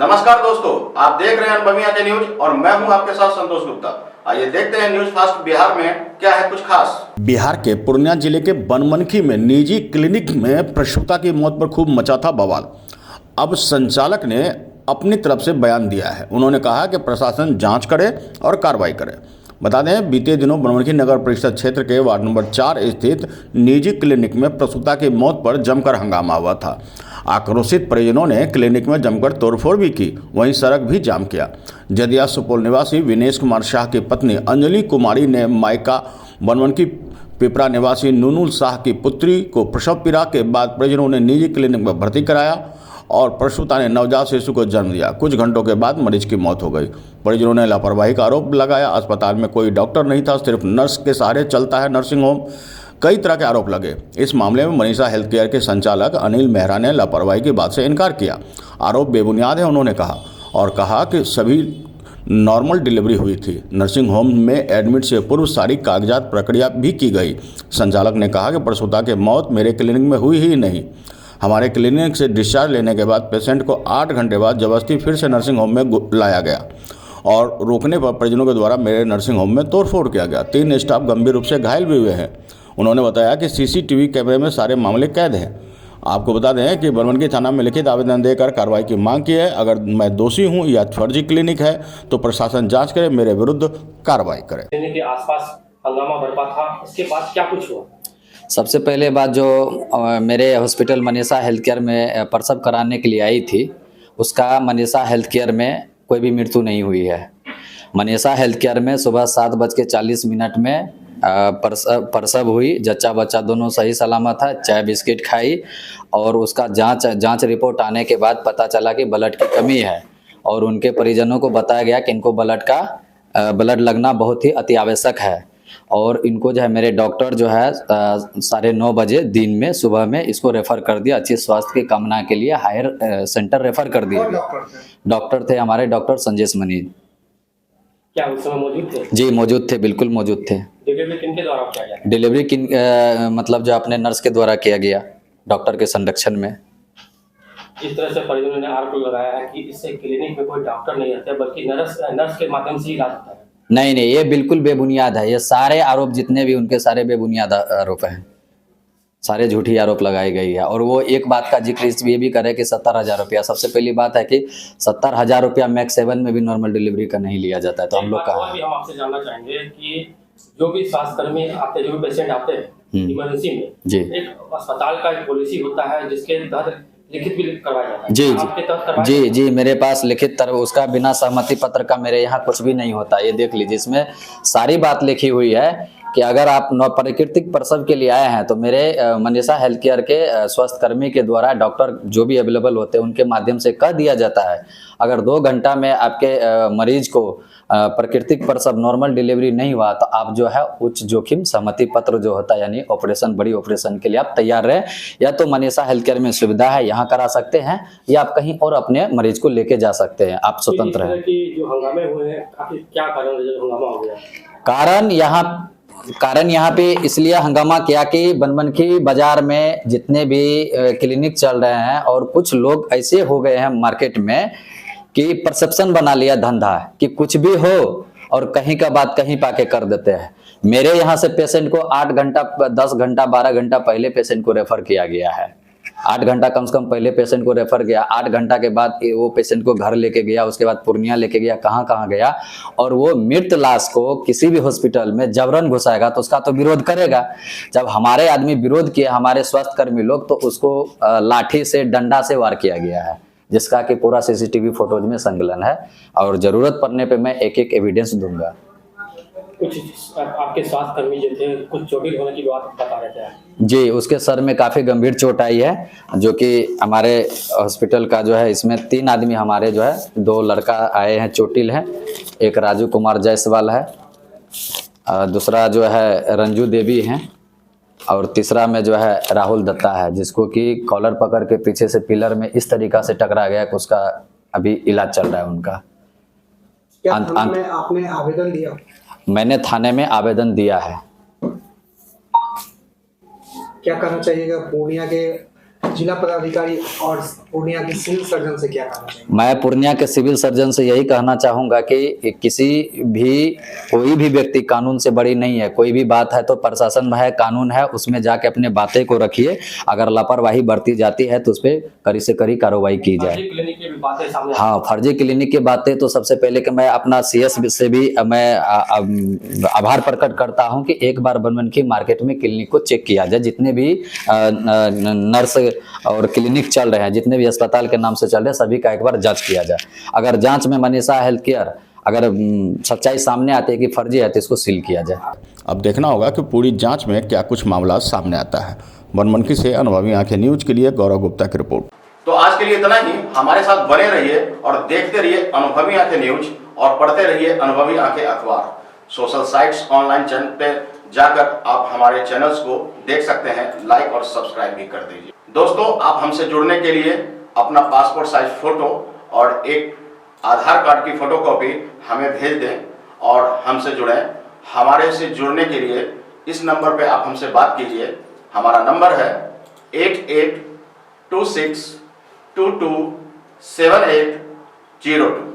नमस्कार दोस्तों, आप देख रहे हैं अनबमिया के न्यूज और मैं हूं आपके साथ संतोष गुप्ता। आइए देखते हैं न्यूज फास्ट बिहार में क्या है कुछ खास। बिहार के पूर्णिया जिले के बनमनखी में निजी क्लिनिक में प्रसूता की मौत पर खूब मचा था बवाल। अब संचालक ने अपनी तरफ से बयान दिया है। उन्होंने कहा कि प्रशासन जांच करे और कार्रवाई करे। बता दें, बीते दिनों बनमनखी नगर परिषद क्षेत्र के वार्ड नंबर 4 स्थित निजी क्लिनिक में प्रसूता की मौत पर जमकर हंगामा हुआ था। आक्रोशित परिजनों ने क्लिनिक में जमकर तोड़फोड़ भी की, वहीं सड़क भी जाम किया। जदिया सुपौल निवासी विनेश कुमार शाह की पत्नी अंजलि कुमारी ने मायका बनमनखी पिपरा निवासी नूनुल शाह की पुत्री को प्रसव पीड़ा के बाद परिजनों ने निजी क्लिनिक में भर्ती कराया और प्रसूता ने नवजात शिशु को जन्म दिया। कुछ घंटों के बाद मरीज की मौत हो गई। परिजनों ने लापरवाही का आरोप लगाया। अस्पताल में कोई डॉक्टर नहीं था, सिर्फ नर्स के सहारे चलता है नर्सिंग होम। कई तरह के आरोप लगे। इस मामले में मनीषा हेल्थ केयर के संचालक अनिल मेहरा ने लापरवाही की बात से इनकार किया। आरोप बेबुनियाद है उन्होंने कहा कि सभी नॉर्मल डिलीवरी हुई थी। नर्सिंग होम में एडमिट से पूर्व सारी कागजात प्रक्रिया भी की गई। संचालक ने कहा कि प्रसूता की मौत मेरे क्लिनिक में हुई ही नहीं। हमारे क्लिनिक से डिस्चार्ज लेने के बाद पेशेंट को 8 घंटे बाद जबरदस्ती फिर से नर्सिंग होम में लाया गया और रोकने पर परिजनों के द्वारा मेरे नर्सिंग होम में तोड़फोड़ किया गया। 3 स्टाफ गंभीर रूप से घायल भी हुए हैं। उन्होंने बताया कि सीसीटीवी कैमरे में सारे मामले कैद हैं। आपको बता दें कि बनमनखी थाना में लिखित आवेदन देकर कार्रवाई की मांग की है। अगर मैं दोषी हूं या फर्जी क्लिनिक है तो प्रशासन जांच करे, मेरे विरुद्ध कार्रवाई करे। क्लिनिक के आसपास हंगामा बरपा था, इसके बाद क्या कुछ हुआ? सबसे पहले बात, जो मेरे हॉस्पिटल मनीषा हेल्थ केयर में प्रसव कराने के लिए आई थी, उसका मनीषा हेल्थ केयर में कोई भी मृत्यु नहीं हुई है। मनीषा हेल्थ केयर में सुबह 7:40 में प्रसव हुई। जच्चा बच्चा दोनों सही सलामत है। चाय बिस्किट खाई और उसका जांच रिपोर्ट आने के बाद पता चला कि ब्लड की कमी है और उनके परिजनों को बताया गया कि इनको ब्लड लगना बहुत ही अति आवश्यक है और इनको जो है मेरे डॉक्टर जो है 9:30 बजे दिन में सुबह में इसको रेफ़र कर दिया। अच्छी स्वास्थ्य की कामना के लिए हायर सेंटर रेफ़र कर दिया गया। डॉक्टर थे हमारे डॉक्टर संजय मनी। क्या उस समय मौजूद थे? जी मौजूद थे, बिल्कुल मौजूद थे। डिलीवरी किन के द्वारा किया गया? डिलीवरी मतलब जो अपने नर्स के द्वारा किया गया, डॉक्टर के संरक्षण में। इस तरह से परिजनों ने आरोप लगाया है कि इससे क्लिनिक में कोई डॉक्टर नहीं रहते बल्कि नर्स के माध्यम से इलाज होता है। नहीं, ये बिल्कुल बेबुनियाद है। ये सारे आरोप जितने भी उनके सारे बेबुनियाद आरोप हैं, सारे झूठी आरोप लगाई गई है। और वो एक बात का जिक्र ये भी करे कि 70,000 रुपया, सबसे पहली बात है कि 70,000 रुपया मैक्स 7 में भी नॉर्मल डिलीवरी का नहीं लिया जाता है। तो हम लोग का हम आपसे जानना चाहेंगे कि जो भी स्वास्थ्यकर्मी आते, जो भी पेशेंट आते हैं इमरजेंसी में, जी, एक अस्पताल का एक पॉलिसी होता है जिसके तहत लिखित भी करवाया जाता है। जी आपके तहत करवाया जी जी मेरे पास लिखित उसका बिना सहमति पत्र का मेरे यहाँ कुछ भी नहीं होता। ये देख लीजिए, इसमें सारी बात लिखी हुई है कि अगर आप प्राकृतिक प्रसव के लिए आए हैं तो मेरे मनीषा हेल्थ केयर के स्वास्थ्य कर्मी के द्वारा डॉक्टर जो भी अवेलेबल होते हैं उनके माध्यम से कह दिया जाता है। अगर 2 घंटा में आपके मरीज को प्राकृतिक प्रसव नॉर्मल डिलीवरी नहीं हुआ तो आप जो है उच्च जोखिम सहमति पत्र जो होता है, यानी ऑपरेशन, बड़ी ऑपरेशन के लिए आप तैयार रहें। या तो मनीषा हेल्थ केयर में सुविधा है, यहाँ करा सकते हैं, या आप कहीं और अपने मरीज को लेके जा सकते हैं। आप स्वतंत्र हैं। जो हंगामे हुए हैं, क्या कारण हंगामा हो गया? कारण यहाँ पे इसलिए हंगामा किया कि बनमनखी बाजार में जितने भी क्लिनिक चल रहे हैं और कुछ लोग ऐसे हो गए हैं मार्केट में कि परसेप्शन बना लिया धंधा कि कुछ भी हो और कहीं का बात कहीं पाके कर देते हैं। मेरे यहाँ से पेशेंट को 8 घंटा, 10 घंटा, 12 घंटा पहले पेशेंट को रेफर किया गया है। 8 घंटा कम से कम पहले पेशेंट को रेफर किया। 8 घंटा के बाद वो पेशेंट को घर लेके गया, उसके बाद पूर्णिया लेके गया, कहाँ गया। और वो मृत लाश को किसी भी हॉस्पिटल में जबरन घुसाएगा तो उसका तो विरोध करेगा। जब हमारे आदमी विरोध किए, हमारे स्वास्थ्य कर्मी लोग, तो उसको लाठी से, डंडा से वार किया गया है, जिसका कि पूरा सीसीटीवी फोटोज में संकलन है और जरूरत पड़ने पे मैं एक एविडेंस दूंगा। कुछ आपके स्वास्थ्य कर्मी जो थे कुछ चोटिल होने की बात बता रहे थे। जी, उसके सर में काफ़ी गंभीर चोट आई है, जो कि हमारे हॉस्पिटल का जो है, इसमें 3 आदमी हमारे जो है, 2 लड़का आए हैं चोटिल हैं। एक राजू कुमार जायसवाल है, दूसरा जो है रंजू देवी हैं और तीसरा में जो है राहुल दत्ता है, जिसको कि कॉलर पकड़ के पीछे से पिलर में इस तरीका से टकरा गया कि उसका अभी इलाज चल रहा है उनका। क्या थाने में आपने आवेदन दिया? मैंने थाने में आवेदन दिया है। क्या करना चाहिएगा पूर्णिया के जिला पदाधिकारी और पूर्णिया के सिविल सर्जन से क्या कहना चाहिए? मैं पूर्णिया के सिविल सर्जन से यही कहना चाहूंगा कि किसी भी कोई भी व्यक्ति कानून से बड़ी नहीं है। कोई भी बात है तो प्रशासन में है, कानून है, उसमें जाके अपने बातें को रखिए। अगर लापरवाही बरती जाती है तो उस पर कड़ी से कड़ी कार्रवाई की जाए। फर्जी क्लिनिक की भी बातें सामने हाँ, फर्जी क्लिनिक की बातें तो सबसे पहले कि मैं अपना CS से भी मैं आभार प्रकट करता हूं कि एक बार बनमनखी मार्केट में क्लिनिक को चेक किया जाए। जितने भी नर्स और क्लिनिक चल रहे हैं, जितने भी अस्पताल के नाम से चल रहे हैं, सभी का एक बार जांच किया जाए। अगर जांच में मनीषा हेल्थ केयर अगर सच्चाई सामने आती है कि फर्जी है तो इसको सील किया जाए। अब देखना होगा कि पूरी जांच में क्या कुछ मामला सामने आता है। बनमनखी से अनुभवी आंखें न्यूज के लिए गौरव गुप्ता की रिपोर्ट। तो आज के लिए इतना ही। हमारे साथ बने रहिए और देखते रहिए अनुभवी आंखें न्यूज और पढ़ते रहिए अनुभवी आंखें अखबार। सोशल साइट्स, ऑनलाइन चैनल पे जाकर आप हमारे चैनल्स को देख सकते हैं, लाइक और सब्सक्राइब भी कर दीजिए। दोस्तों, आप हमसे जुड़ने के लिए अपना पासपोर्ट साइज फोटो और एक आधार कार्ड की फोटोकॉपी हमें भेज दें और हमसे जुड़ें। हमारे से जुड़ने के लिए इस नंबर पे आप हमसे बात कीजिए। हमारा नंबर है 8826227802।